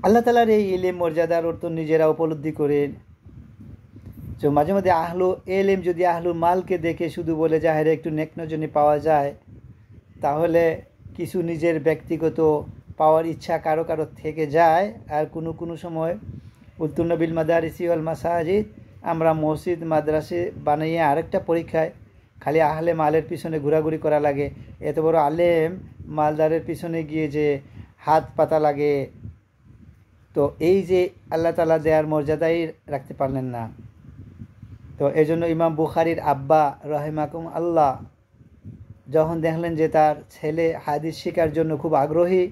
আল্লাহ তাআলার এই ইলম মর্যাদার অর্থ নিজেরা উপলব্ধি করেন। তো মাঝে মাঝে আহলু ইলম যদি আহলুল মালকে দেখে শুধু বলে যায় হ্যাঁ একটু নেক নজরী পাওয়া যায়, তাহলে কিছু নিজের ব্যক্তিগত পাওয়ার ইচ্ছা কারো কারো থেকে যায়। আর কোনো সময় উত্তুন্ন বিল মাদারিসি ওয়াল মাসাজিদ, আমরা মসজিদ মাদ্রাসে বানিয়ে আরেকটা পরীক্ষায় খালি আহলে মালের পিছনে ঘোরাঘুরি করা লাগে। এত বড় আলেম মালদারের পিছনে গিয়ে যে হাত পাতা লাগে। তো এই যে আল্লাহ তাআলা দেয়ার মর্যাদাই রাখতে পারলেন না। তো এই জন্য ইমাম বুখারীর আব্বা রহিমাকুম আল্লাহ যখন দেখলেন যে তার ছেলে হাদিস শেখার জন্য খুব আগ্রহী,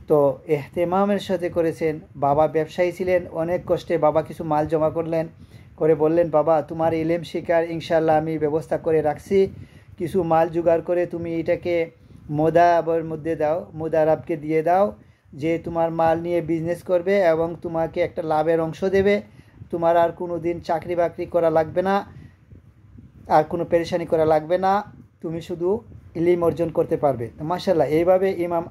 তো এহতেমামের সাথে করেছেন। বাবা ব্যবসায়ী ছিলেন, অনেক কষ্টে বাবা কিছু মাল জমা করলেন, করে বললেন, বাবা তোমার ইলম শিকার ইনশাল্লাহ আমি ব্যবস্থা করে রাখছি, কিছু মাল জোগাড় করে তুমি এটাকে মোদাবের মধ্যে দাও, মোদারাবকে দিয়ে দাও, যে তোমার মাল নিয়ে বিজনেস করবে এবং তোমাকে একটা লাভের অংশ দেবে, তোমার আর কোনো দিন চাকরি বাকরি করা লাগবে না, আর কোনো পেরেশানি করা লাগবে না, তুমি শুধু ইলম অর্জন করতে পারবে। মাশাআল্লাহ এইভাবে ইমাম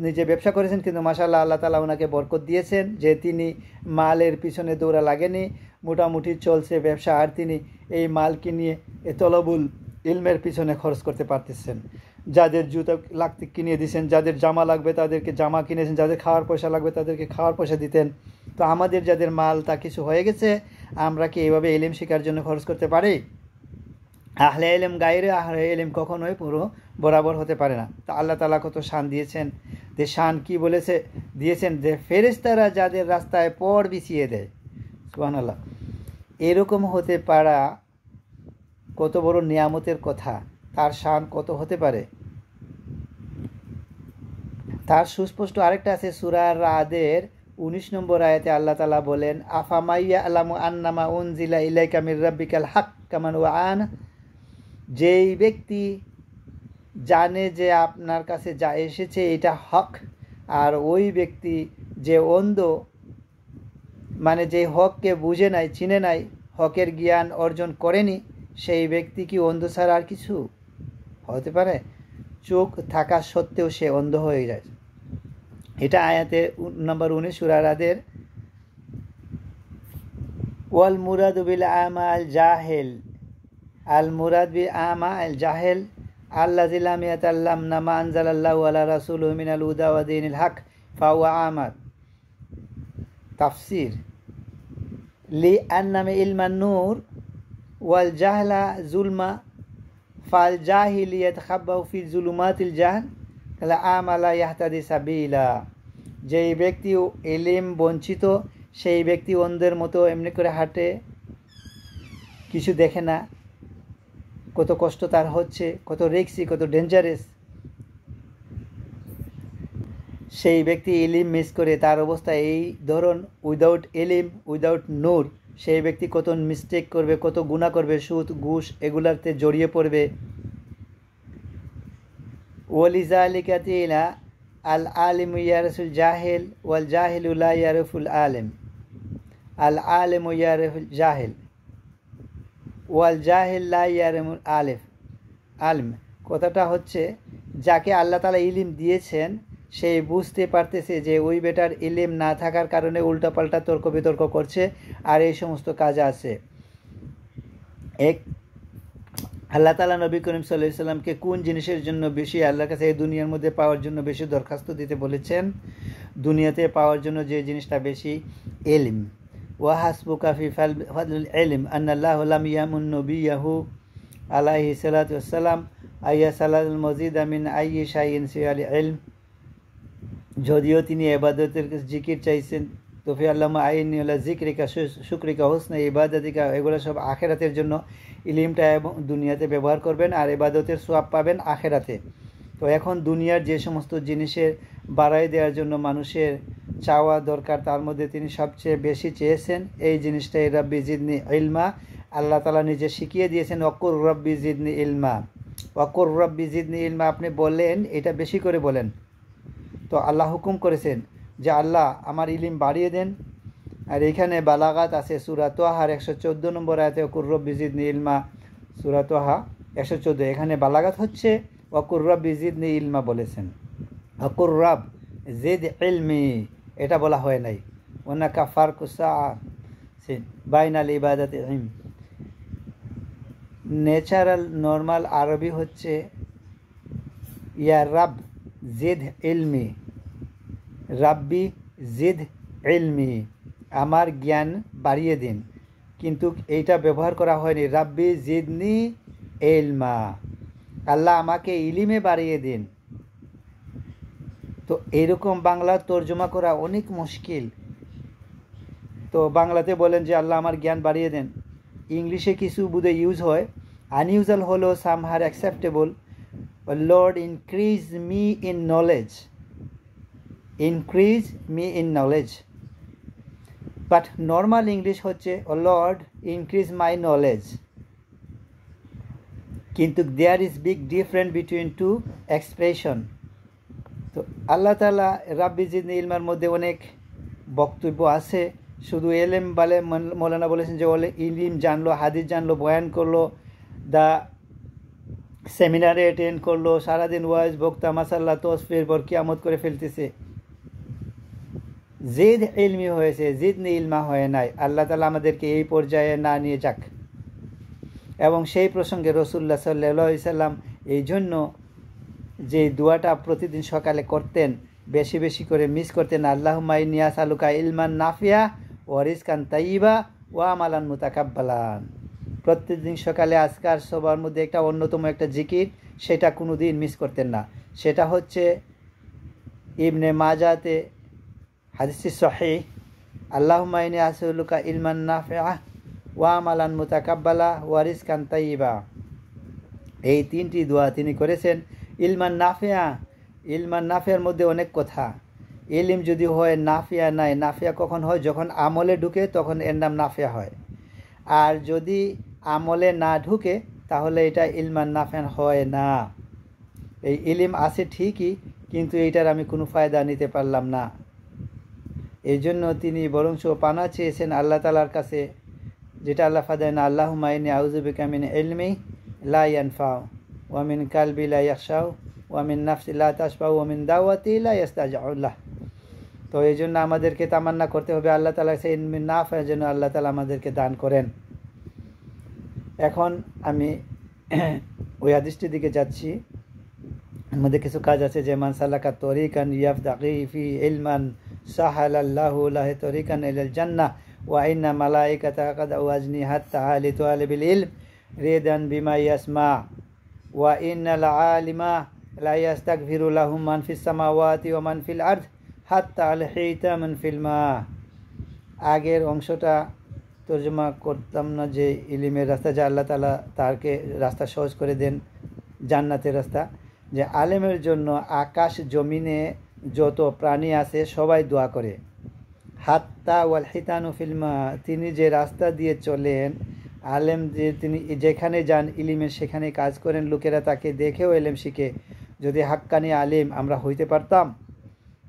নিজে ব্যবসা করেছেন, কিন্তু মাশাআল্লাহ আল্লাহ তাআলা ওনাকে বরকত দিয়েছেন যে তিনি মালের পিছনে দৌড়া লাগেনি, মোটামুটি চলছে ব্যবসা, আর তিনি এই মালকে নিয়ে তলবুল ইলমের পিছনে খরচ করতে পারতেছেন। যাদের জুতো লাগতে কিনে দিয়েছেন, যাদের জামা লাগবে তাদেরকে জামা কিনেছেন, যাদের খাওয়ার পয়সা লাগবে তাদেরকে খাওয়ার পয়সা দিতেন। তো আমাদের যাদের মাল তা কিছু হয়ে গেছে, আমরা কি এইভাবে ইলম শেখার জন্য খরচ করতে পারি? আহলে ইলম গায়রে আহলে ইলম কখনোই পুরো বরাবর হতে পারে না। তো আল্লাহ তাআলা কত শান দিয়েছেন, যে শান কি বলেছে দিয়েছেন, যে ফেরেশতারা যাদের রাস্তায় পর বিছিয়ে দেয়, সুবহানাল্লাহ, এরকম হতে পারা কত বড় নিয়ামতের কথা, তার শান কত হতে পারে। তার সুস্পষ্ট আরেকটা আছে সূরা রাদের 19 নম্বর আয়াতে আল্লাহ তাআলা বলেন, আফামাইয়া আলামু আন্নামা উনজিলা ইলাইকা মির রাব্বিকাল হক কামান ওয়ান, যেই ব্যক্তি জানে যে আপনার কাছে যা এসেছে এটা হক, আর ওই ব্যক্তি যে অন্ধ, মানে যে হককে বুঝে নাই, চিনে নাই, হকের জ্ঞান অর্জন করেনি, সেই ব্যক্তি কি অন্ধ ছাড়া আর কিছু হতে পারে? চোখ থাকা সত্ত্বেও সে অন্ধ হয়ে যায়। এটা আয়াতে নম্বর 19 সূরা রাদের। ওয়াল মুরাদু বিল আমা আল জাহেল, আল মুরাদ বিল আমা আল জাহেল আল্লাযী লাম ইয়াতাল্লামনা মা আনজালাল্লাহু আলা রাসূলিহি মিনাল হুদা ওয়া দীনিল হক ফাহুয়া আমাদ। তাফসীর, লি আন্নামা ইলমান নূর ওয়াল জাহলা যুলমা ফাল জাহিল ইয়াতখাব্বাউ ফি যুলুমাতিল জাহল কালা আমালা ইয়াহতাদি সাবিলা। যেই ব্যক্তি ইলম বঞ্চিত, সেই ব্যক্তি অন্ধের মতো এমনি করে হাঁটে, কিছু দেখে না, কত কষ্ট তার হচ্ছে, কত রিস্কি, কত ডেঞ্জারাস। সেই ব্যক্তি ইলম মিস করে, তার অবস্থা এই ধরন, উইদাউট ইলম, উইদাউট নূর, সেই ব্যক্তি কত মিস্টেক করবে, কত গুনাহ করবে, সুদ ঘুষ এগুলাতে জড়িয়ে পড়বে। ওয়ালিযালিকা কিলা আল আলিমু ইয়ারসুল জাহিল ওয়াল জাহিলু লা ইয়ারিফুল আলিম, আল আলিমু ইয়ারিফুল জাহিল ওয়াল জাহিল লা ইয়ারিফুল আলিম। কথাটা হচ্ছে, যাকে আল্লাহ তাআলা ইলম দিয়েছেন সে বুঝতে পারতেছে যে ওই বেটার ইলম না থাকার কারণে উল্টাপাল্টা তর্ক বিতর্ক করছে, আর এই সমস্ত কাজ আছে। আল্লাহ তাআলা নবী করিম সাল্লাল্লাহু আলাইহি সাল্লামকে কোন জিনিসের জন্য বেশি আল্লাহর কাছে এই দুনিয়ার মধ্যে পাওয়ার জন্য বেশি দরখাস্ত দিতে বলেছেন? দুনিয়াতে পাওয়ার জন্য যে জিনিসটা বেশি, ইলম। ওয়া হাসবুকা ফি ফাদলিল ইলম আন্নাল্লাহু লাম ইয়ামুন নবিয়াহু আলাইহি সাল্লাতু ওয়াসসালাম আইয়া সালাতুল মজিদা মিন আইয়ি শাইইন সিয়াল ইলম। যদিও তিনি ইবাদতের জিকির চাইছেন, তো ফি আল্লামা আইনি ওয়ালা যিকরিকা শুকরিকা হুসনা ইবাদাতিকা, এগুলো সব আখিরাতের জন্য। ইলমটা এবং দুনিয়াতে ব্যবহার করবেন, আর ইবাদতের সওয়াব পাবেন আখিরাতে। তো এখন দুনিয়ার যে সমস্ত জিনিসের বাড়াই দেওয়ার জন্য মানুষের চাওয়া দরকার, তার মধ্যে তিনি সবচেয়ে বেশি চেয়েছেন এই জিনিসটাই, রাব্বি জিদনি ইলমা। আল্লাহ তাআলা নিজে শিখিয়ে দিয়েছেন, ওয়াকুর রাব্বি জিদনি ইলমা, ওয়াকুর রাব্বি জিদনি ইলমা। আপনি বলেন, এটা বেশি করে বলেন। তো আল্লাহ হুকুম করেছেন যে আল্লাহ আমার ইলম বাড়িয়ে দেন। আর এখানে বালাগাত আছে সূরা তাহার 114 নম্বর আয়াতে, ওয়াকুর রাব্বি জিদনি ইলমা, সূরা তাহা 114। এখানে বালাগাত হচ্ছে ওয়াকুর রাব্বি জিদনি ইলমা বলেছেন, ওয়াকুর রাব জিদ ইলমি এটা বলা হয় নাই। ওয়ানাকা ফারকুস বাইনাল ইবাদাতি ইলম। ন্যাচারাল নর্মাল আরবি হচ্ছে ইয়া রাব জিদ ইলমি, রাব্বি জিদ ইলমি, আমার জ্ঞান বাড়িয়ে দিন। কিন্তু এইটা ব্যবহার করা হয়নি রাব্বি জিদনি ইলমা। আল্লাহ আমাকে ইলিমে বাড়িয়ে দিন। তো এরকম বাংলা তর্জমা করা অনেক মুশকিল। তো বাংলাতে বলেন যে আল্লাহ আমার জ্ঞান বাড়িয়ে দেন, ইংলিশে কিছু বুধে ইউজ হয়, আনইউজুয়াল হলো somehow acceptable, lord increase me in knowledge, increase me in knowledge. But normal English হচ্ছে লর্ড ইনক্রিজ মাই নলেজ। কিন্তু there is big difference between two expression. তো আল্লাহ তাআলা রাব্বি জিদনি ইলমার মধ্যে অনেক বক্তব্য আছে। শুধু এলেম বলে মৌলানা বলেছেন যে ইলিম জানলো, হাদিস জানলো, বয়ান করলো, দা সেমিনারে অ্যাটেন্ড করলো, সারাদিন ওয়াজ বক্তা মাসাল্লাহ তসফির পর কিয়ামত করে ফেলতেছে, জিদ ইলমি হয়েছে, জিদনি ইলমা হয়ে নাই। আল্লাহ তাআলা আমাদেরকে এই পর্যায়ে না নিয়ে যাক। এবং সেই প্রসঙ্গে রাসূলুল্লাহ সাল্লাল্লাহু আলাইহি সাল্লাম এই জন্য যে দোয়াটা প্রতিদিন সকালে করতেন, বেশি বেশি করে মিস করতেন, আল্লাহুম্মা ইন্নী আসআলুকা ইলমান নাফিয়া ওয়া রিজকান তাইয়্যিবা ওয়া আমালান মুতাকাব্বালান। প্রত্যেকদিন সকালে আজকার সবার মধ্যে একটা অন্যতম একটা জিকির, সেটা কোনো দিন মিস করতেন না। সেটা হচ্ছে ইবনে মাজাতে হাদিসটি সহিহ, আল্লাহুম্মা ইন্নী আসআলুকা ইলমান নাফিয়া ওয়া আমালান মুতাকাব্বালা ওয়া রিজকান তাইয়্যিবা। এই তিনটি দোয়া তিনি করেছেন। ইলমান নাফিয়া, ইলমান নাফিয়ার মধ্যে অনেক কথা। ইলিম যদি হয় নাফিয়া নাই, নাফিয়া কখন হয়? যখন আমলে ঢুকে তখন এর নাম নাফিয়া হয়। আর যদি আমলে না ঢুকে তাহলে এটা ইলমান নাফিয়া হয় না। এই ইলিম আছে ঠিকই, কিন্তু এইটার আমি কোনো ফায়দা নিতে পারলাম না। এই জন্য তিনি বরঞ্চ পানা চেয়েছেন আল্লাহ তাআলার কাছে, যেটা আল্লাহ ফাদায় না, আল্লাহুম্মা ইন্নী আউযু বিকা মিন ইলমি লা ইয়ানফাউ ওয়া মিন কালবি লা ইয়াখশাউ ওয়া মিন নাফসি লা তাশবাউ ওয়া মিন দাওয়াতি লা ইস্তাজআউল্লাহ। তো এই জন্য আমাদেরকে তামান্না করতে হবে আল্লাহ তাআলা সেই ইলমি নাফিয়া যেন আল্লাহ তাআলা আমাদেরকে দান করেন। এখন আমি ওই হাদিসটির দিকে যাচ্ছি। এর মধ্যে কিছু কাজ আছে, যে মান সালাকা তরিকান ইয়াফতাকি ফি ইলমান সাহালাল্লাহু লাহু তরিকান ইলাল জান্নাহ ওয়া ইন্না মালাইকাতা কাদ ওয়াজনি হাত্তা আলি তালিবিল ইলম রিদান বিমা ইয়াসমা ওয়া ইন্নাল আলিমা লা ইয়াস্তাগফিরু লাহুম মান ফিস সামাওয়াতি ওয়া মান ফিল আরদ হাত্তা আল হিতামান ফিল মা। আগের অংশটা তর্জমা করতাম না, যে ইলিমের রাস্তা, যে আল্লাহ তাআলা তারকে রাস্তা সহজ করে দেন, জান্নাতের রাস্তা। যে আলেমের জন্য আকাশ জমিনে যত প্রাণী আছে সবাই দোয়া করে। হাত্তা ওয়াল হিতানু ফিলমা, তিনি যে রাস্তা দিয়ে চলেন, আলেম যে তিনি যেখানে যান ইলিমের সেখানে কাজ করেন, লোকেরা তাকে দেখেও এলেম শিখে। যদি হাক্কানি আলিম আমরা হইতে পারতাম,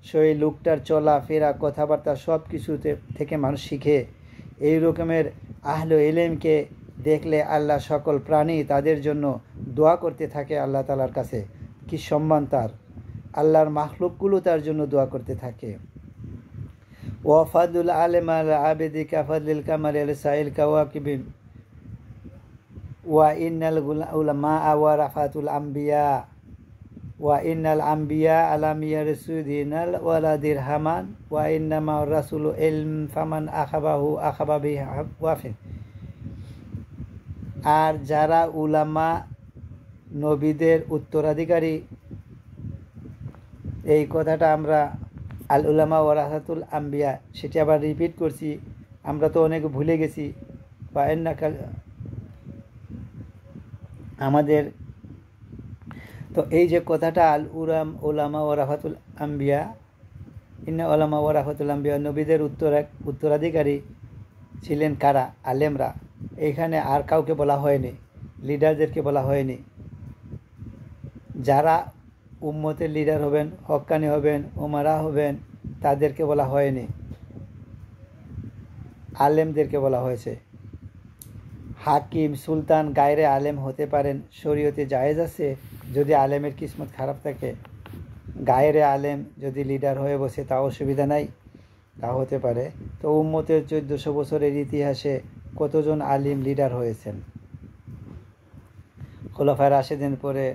সেই লোকটার চলা ফেরা কথাবার্তা সব কিছুতে থেকে মানুষ শিখে। এই রকমের আহলে ইলমকে দেখলে আল্লাহ সকল প্রাণী তাদের জন্য দোয়া করতে থাকে আল্লাহ তাআলার কাছে। কি সম্মান তার! আল্লাহর মাখলুকগুলো তার জন্য দোয়া করতে থাকে। ওয়া ফাদুল আলিম আল আবিদি কা ফাদলিল কামাল আল সাইল কাওয়াকিবিন ওয়া ইন্নাল উলামা ওয়ারাফাতুল আম্বিয়া ওয়া ইন্নাল আম্বিয়া আলাম ইয়ারসুদিনাল ওয়ালা দিরহামান ওয়া ইন্নামা রাসূলু ইলম ফামান আখাবাহু আখাবা বিহি ওয়াফিন। আর যারা উলামা নবীদের উত্তরাধিকারী, এই কথাটা আমরা আল উলামা ওয়ারাসাতুল আম্বিয়া, সেটি আবার রিপিট করছি, আমরা তো অনেক ভুলে গেছি। বা আমাদের তো এই যে কথাটা আল উলামা ওয়ারাসাতুল আম্বিয়া, ইন্না উলামা ওয়ারাসাতুল আম্বিয়া, নবীদের উত্তরাধিকারী ছিলেন কারা? আলেমরা। এইখানে আর কাউকে বলা হয়নি, লিডারদেরকে বলা হয়নি। যারা উম্মতের লিডার হবেন, হক্কানি হবেন, উমারা হবেন, তাদেরকে বলা হয়নি, আলেমদেরকে বলা হয়েছে। হাকিম, সুলতান গায়রে আলেম হতে পারেন, শরীয়তে জায়েজ আছে যদি আলেমের কিসমত খারাপ থাকে। গায়রে আলেম যদি লিডার হয়ে বসে তা অসুবিধা নাই, তা হতে পারে। তো উম্মতের 1400 বছরের ইতিহাসে কতজন আলিম লিডার হয়েছেন? খোলাফায়ে রাশেদিন পরে,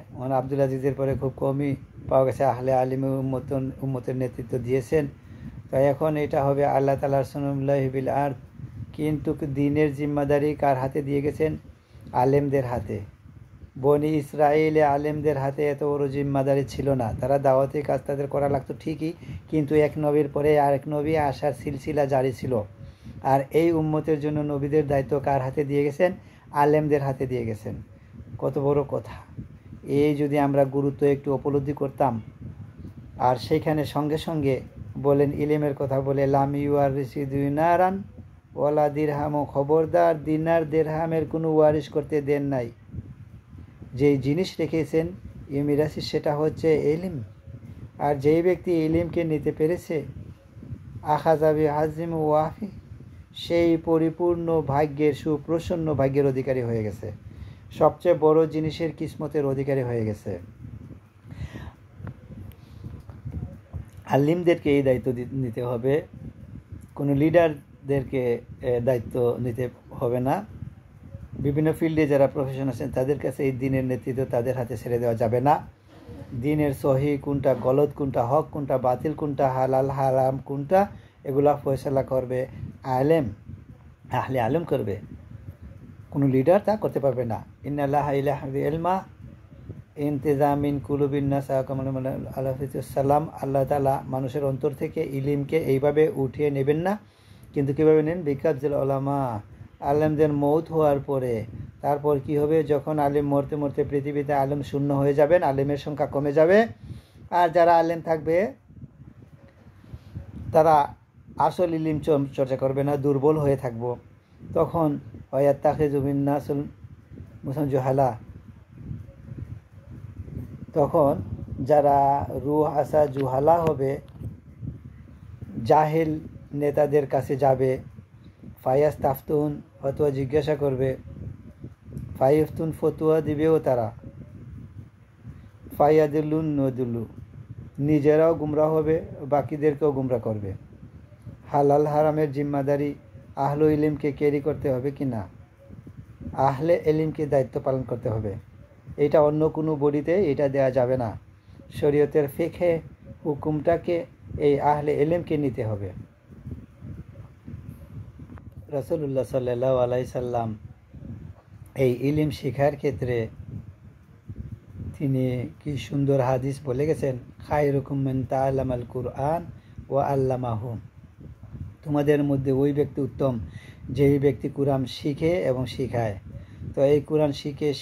আব্দুল আজিজের পরে খুব কমই পাওয়া গেছে আহলে আলিমে উম্মতের নেতৃত্ব দিয়েছেন। তো এখন এটা হবে আল্লাহ তাআলার সুন্নাতুল্লাহি বিল আরদ। কিন্তু দিনের জিম্মাদারি কার হাতে দিয়ে গেছেন? আলেমদের হাতে। বনি ইসরায়েলে আলেমদের হাতে এত বড় জিম্মাদারি ছিল না। তারা দাওয়াতি কাজ তাদের করা লাগতো ঠিকই, কিন্তু এক নবীর পরে আরেক নবী আসার সিলসিলা জারি ছিল। আর এই উম্মতের জন্য নবীদের দায়িত্ব কার হাতে দিয়ে গেছেন? আলেমদের হাতে দিয়ে গেছেন। কত বড় কথা! এই যদি আমরা গুরুত্ব একটু উপলব্ধি করতাম, আর সেইখানে সঙ্গে সঙ্গে বলেন ইলিমের কথা বলে, লাম ইউয়ার ঋষি দিনারান ওয়ালা দিরহাম, খবরদার দিনার দেরহামের কোনো ওয়ারিশ করতে দেন নাই। যেই জিনিস রেখেছেন ইমিরাসি সেটা হচ্ছে ইলিম। আর যেই ব্যক্তি ইলিমকে নিতে পেরেছে, আখাজাবি হাজিম ওয়াফি, সেই পরিপূর্ণ ভাগ্যের, সুপ্রসন্ন ভাগ্যের অধিকারী হয়ে গেছে, সবচেয়ে বড় জিনিসের কিসমতের অধিকারী হয়ে গেছে। আলিমদেরকে এই দায়িত্ব নিতে হবে, কোনো লিডারদেরকে দায়িত্ব নিতে হবে না। বিভিন্ন ফিল্ডে যারা প্রফেশন আছেন তাদের কাছে এই দিনের নেতৃত্ব তাদের হাতে ছেড়ে দেওয়া যাবে না। দিনের সহি কোনটা, গলত কোনটা, হক কোনটা, বাতিল কোনটা, হালাল হারাম কোনটা, এগুলা ফয়সালা করবে আলেম, আহলে আলেম করবে। কোনো লিডার তা করতে পারবে না। ইন্নাল্লাহা ইলাহা ইলমা ইনতিজামিন কুলুবিন নাস আলাইহিসসালাম, আল্লাহ তাআলা মানুষের অন্তর থেকে ইলিমকে এইভাবে উঠিয়ে নেবেন না, কিন্তু কীভাবে নেন? বিকাবজিল উলামা, আলেমদের মৌত হওয়ার পরে। তারপর কি হবে? যখন আলেম মরতে মরতে পৃথিবীতে আলেম শূন্য হয়ে যাবেন, আলেমের সংখ্যা কমে যাবে, আর যারা আলেম থাকবে তারা আসল ইলিম চর্চা করবে না, দুর্বল হয়ে থাকবো। তখন ওয়ায়াত্তাখিযু মিন-নাসুল মুসানজুহালা, তখন যারা রুহ আসা জুহালা হবে, জাহেল নেতাদের কাছে যাবে, ফায়াস্তাফতুন, ফতোয়া জিজ্ঞাসা করবে, ফাইফতুন, ফতোয়া দিবেও তারা, ফায়াদুল্লুন নদুল্লু, নিজেরাও গুমরা হবে, বাকিদেরকেও গুমরা করবে। হালাল হারামের জিম্মাদারি আহলে ইলিমকে ক্যারি করতে হবে কি না? আহলে ইলিমকে দায়িত্ব পালন করতে হবে। এটা অন্য কোনো বডিতে এটা দেয়া যাবে না। শরীয়তের ফিকহে হুকুমটাকে এই আহলে ইলিমকে নিতে হবে। রাসূলুল্লাহ সাল্লাল্লাহু আলাইহি সাল্লাম এই ইলিম শিখার ক্ষেত্রে তিনি কি সুন্দর হাদিস বলে গেছেন, খায়রুকুম মান তাআল্লামাল কুরআন ওয়া আল্লামাহু, তোমাদের মধ্যে ওই ব্যক্তি উত্তম যেই ব্যক্তি কুরআন শিখে এবং শিখায়। তো এই কোরআন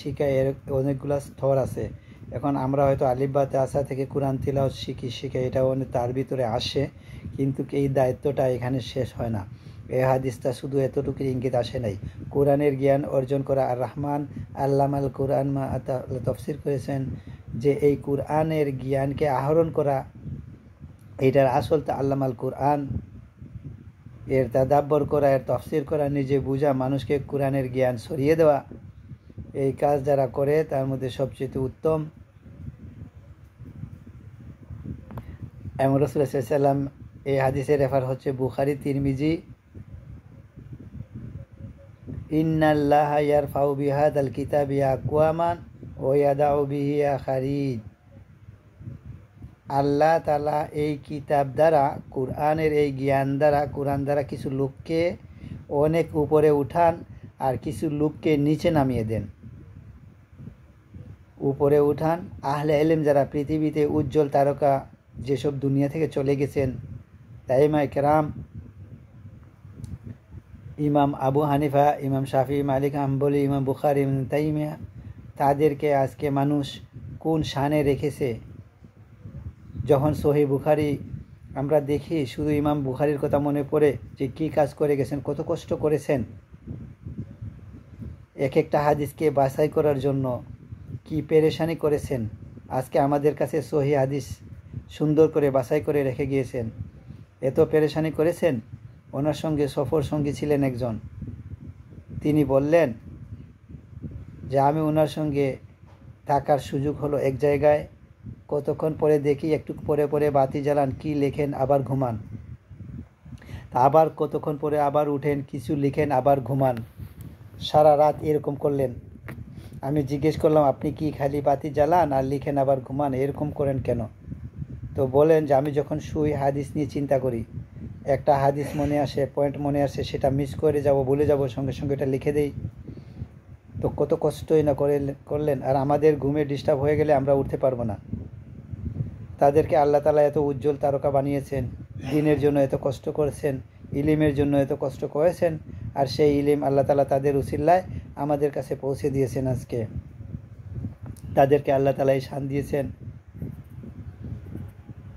শিখায় এর অনেকগুলো স্তর আছে। এখন আমরা হয়তো আলিফ বা তা আসা থেকে কোরআন তিলাওয়াত শিখাই, এটাও তার ভিতরে আসে, কিন্তু এই দায়িত্বটা এখানে শেষ হয় না। এই হাদিসটা শুধু এতটুকু ইঙ্গিত আসে নাই, কোরআনের জ্ঞান অর্জন করা। আর রহমান আল্লামাল কোরআন মা তফসির করেছেন যে এই কোরআনের জ্ঞানকে আহরণ করা, এটার আসল তা আল্লামাল কোরআন, এর তাদাব্বর করা, এর তফসির করা, নিজে বুঝা, মানুষকে কোরআনের জ্ঞান ছড়িয়ে দেওয়া, এই কাজ যারা করে তার মধ্যে সবচেয়ে উত্তম। এবং রাসূলুল্লাহ সাল্লাল্লাহু আলাইহি ওয়াসাল্লাম, এই হাদিসের রেফার হচ্ছে বুখারী, তিরমিজি। ইন্নাল্লাহা ইয়ারফাউ বিহাদাল কিতাবি আকওয়ামান ওয়া ইয়াদাউ বিহি আখারিন, আল্লাহ তাআলা এই কিতাব দ্বারা, কোরআনের এই জ্ঞান দ্বারা, কোরআন দ্বারা কিছু লোককে অনেক উপরে উঠান আর কিছু লোককে নিচে নামিয়ে দেন। উপরে উঠান আহলে ইলম যারা পৃথিবীতে উজ্জ্বল তারকা, যেসব দুনিয়া থেকে চলে গেছেন, আইম্মায়ে কেরাম, ইমাম আবু হানিফা, ইমাম শাফি, মালিক হাম্বলি, ইমাম বুখারী, ইবনে তাইমিয়া, তাদেরকে আজকে মানুষ কোন শানে রেখেছে। যখন সহিহ বুখারী আমরা দেখি, শুধু ইমাম বুখারীর কথা মনে পড়ে যে কী কাজ করে গেছেন, কত কষ্ট করেছেন, এক একটা হাদিসকে বাছাই করার জন্য কি পেরেশানি করেছেন। আজকে আমাদের কাছে সহিহ হাদিস সুন্দর করে বাছাই করে রেখে গিয়েছেন। এত পেরেশানি করেছেন। ওনার সঙ্গে সফর সঙ্গী ছিলেন একজন, তিনি বললেন যে আমি ওনার সঙ্গে থাকার সুযোগ হলো এক জায়গায়, কতক্ষণ পরে দেখি একটু পরে পরে বাতি জ্বালান, কি লেখেন আবার ঘুমান, আবার কতক্ষণ পরে আবার উঠেন, কিছু লিখেন আবার ঘুমান, সারা রাত এরকম করলেন। আমি জিজ্ঞেস করলাম, আপনি কি খালি বাতি জ্বালান আর লিখেন আবার ঘুমান, এরকম করেন কেন? তো বলেন যে আমি যখন শুই হাদিস নিয়ে চিন্তা করি, একটা হাদিস মনে আসে, পয়েন্ট মনে আসে, সেটা মিস করে যাব, ভুলে যাব, সঙ্গে সঙ্গে এটা লিখে দেই। তো কত কষ্টই না করলেন। আর আমাদের ঘুমে ডিস্টার্ব হয়ে গেলে আমরা উঠতে পারবো না। তাদেরকে আল্লাহ তাআলা এত উজ্জ্বল তারকা বানিয়েছেন, দিনের জন্য এত কষ্ট করেছেন, ইলিমের জন্য এত কষ্ট করেছেন, আর সেই ইলিম আল্লাহ তাআলা তাদের উসিলায় আমাদের কাছে পৌঁছে দিয়েছেন। আজকে তাদেরকে আল্লাহ তাআলা এই শান দিয়েছেন